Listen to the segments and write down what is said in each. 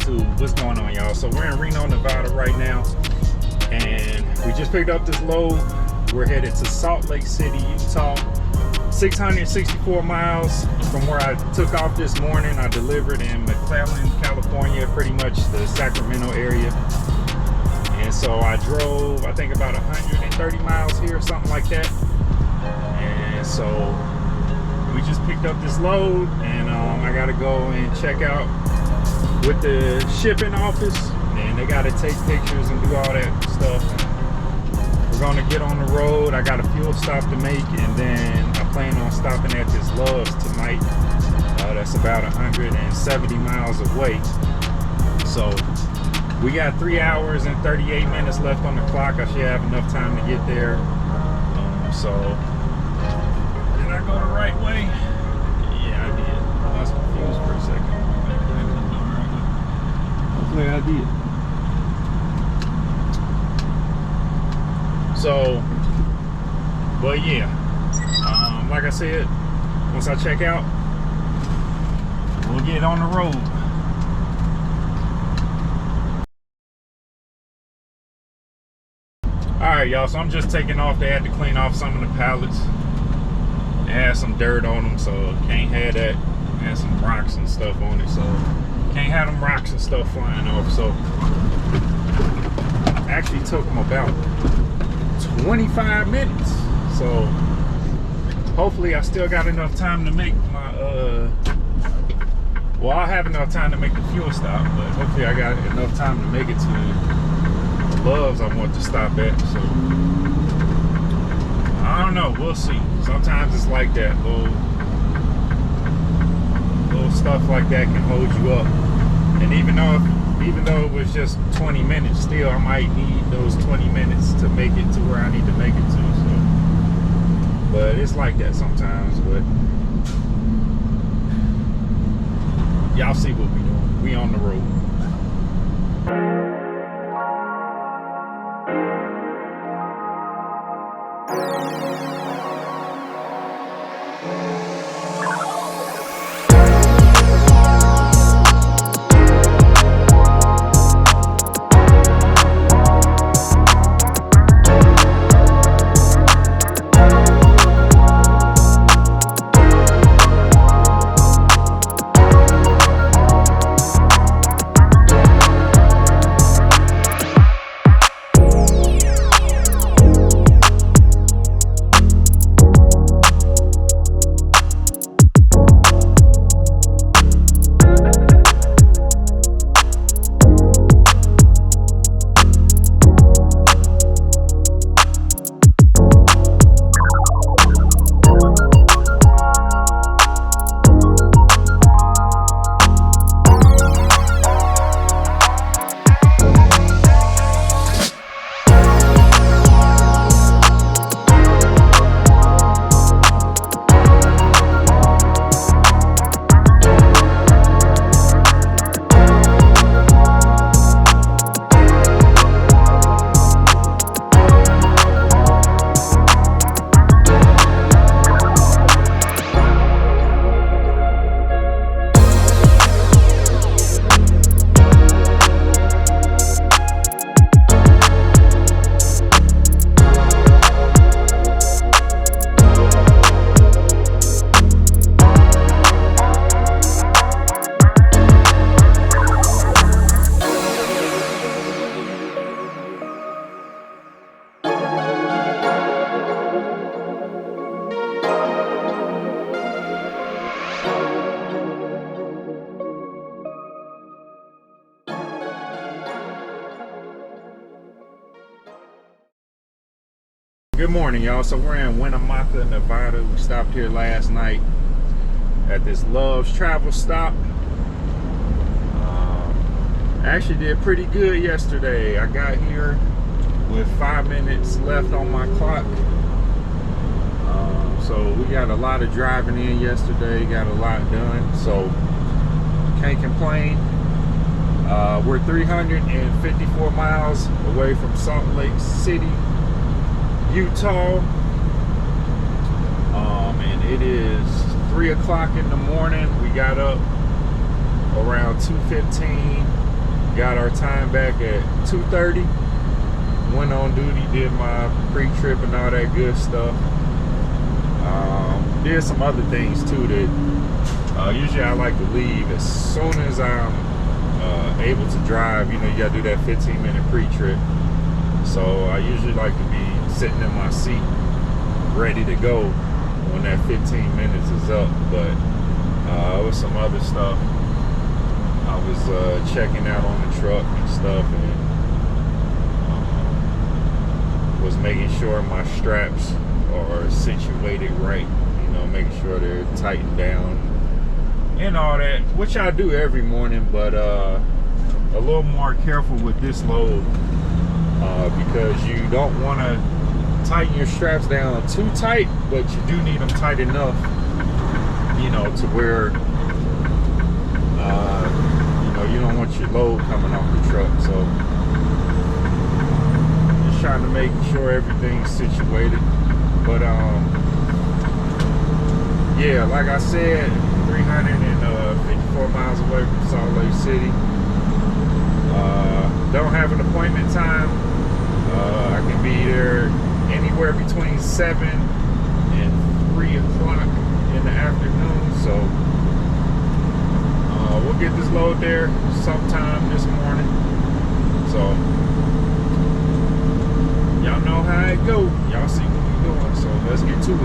tube. What's going on, y'all? So we're in Reno, Nevada right now, and we just picked up this load. We're headed to Salt Lake City, Utah. 664 miles from where I took off this morning. I delivered in McAllen, California, pretty much the Sacramento area. And so I drove, I think, about 130 miles here, something like that. And so we just picked up this load, and I gotta go and check out with the shipping office, and they gotta take pictures and do all that stuff. We're gonna get on the road. I got a fuel stop to make, and then I plan on stopping at this Love's tonight. That's about 170 miles away. So we got 3 hours and 38 minutes left on the clock. I should have enough time to get there. So did I go the right way? Yeah, I did. I was confused for a second. Hopefully I did. So, but yeah, like I said, once I check out, we'll get on the road. Alright, y'all, so I'm just taking off. They had to clean off some of the pallets. They had some dirt on them, so can't have that. They had some rocks and stuff on it, so can't have them rocks and stuff flying off. So actually took them about 25 minutes. So hopefully I still got enough time to make my well, I'll have enough time to make the fuel stop, but hopefully I got enough time to make it to Love's I want to stop at. So I don't know, we'll see. Sometimes it's like that. Little stuff like that can hold you up. And even though it was just 20 minutes, still I might need those 20 minutes to make it to where I need to make it to. So, but it's like that sometimes. But y'all see what we doing. We on the road. Good morning, y'all. So we're in Winnemucca, Nevada. We stopped here last night at this Love's travel stop. Actually did pretty good yesterday. I got here with 5 minutes left on my clock. So we got a lot of driving in yesterday, got a lot done, so can't complain. We're 354 miles away from Salt Lake City, Utah, and it is 3 o'clock in the morning. We got up around 2:15. Got our time back at 2:30. Went on duty, did my pre-trip and all that good stuff. Did some other things too that usually I like to leave as soon as I'm able to drive. You know, you gotta do that 15-minute pre-trip. So I usually like to be sitting in my seat ready to go when that 15 minutes is up. But with some other stuff, I was checking out on the truck and stuff, and was making sure my straps are situated right, you know, making sure they're tightened down and all that, which I do every morning, but a little more careful with this load because you don't want to tighten your straps down too tight, but you do need them tight enough, you know, to where you know, you don't want your load coming off the truck. So just trying to make sure everything's situated. But yeah, like I said, 354 miles away from Salt Lake City. Don't have an appointment time. I can be there anywhere between 7 and 3 o'clock in the afternoon. So we'll get this load there sometime this morning. So y'all know how it go. Y'all see what we're doing. So let's get to it.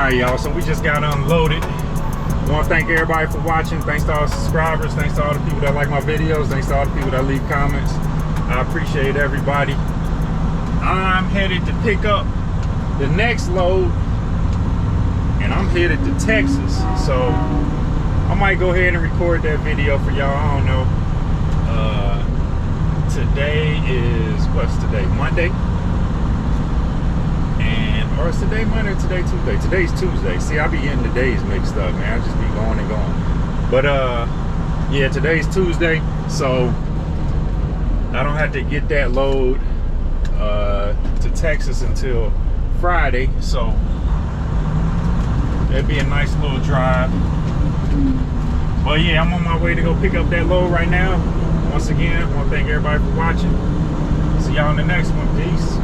Y'all, so we just got unloaded. I want to thank everybody for watching. Thanks to all the subscribers. Thanks to all the people that like my videos. Thanks to all the people that leave comments. I appreciate everybody. I'm headed to pick up the next load, and I'm headed to Texas. So I might go ahead and record that video for y'all. I don't know. Today is, what's today? Monday? Or is today Monday or today Tuesday? Today's Tuesday. See, I be getting the days mixed up, man. I just be going and going. But yeah, today's Tuesday, so I don't have to get that load to Texas until Friday. So that'd be a nice little drive. But yeah, I'm on my way to go pick up that load right now. Once again, I want to thank everybody for watching. See y'all in the next one. Peace.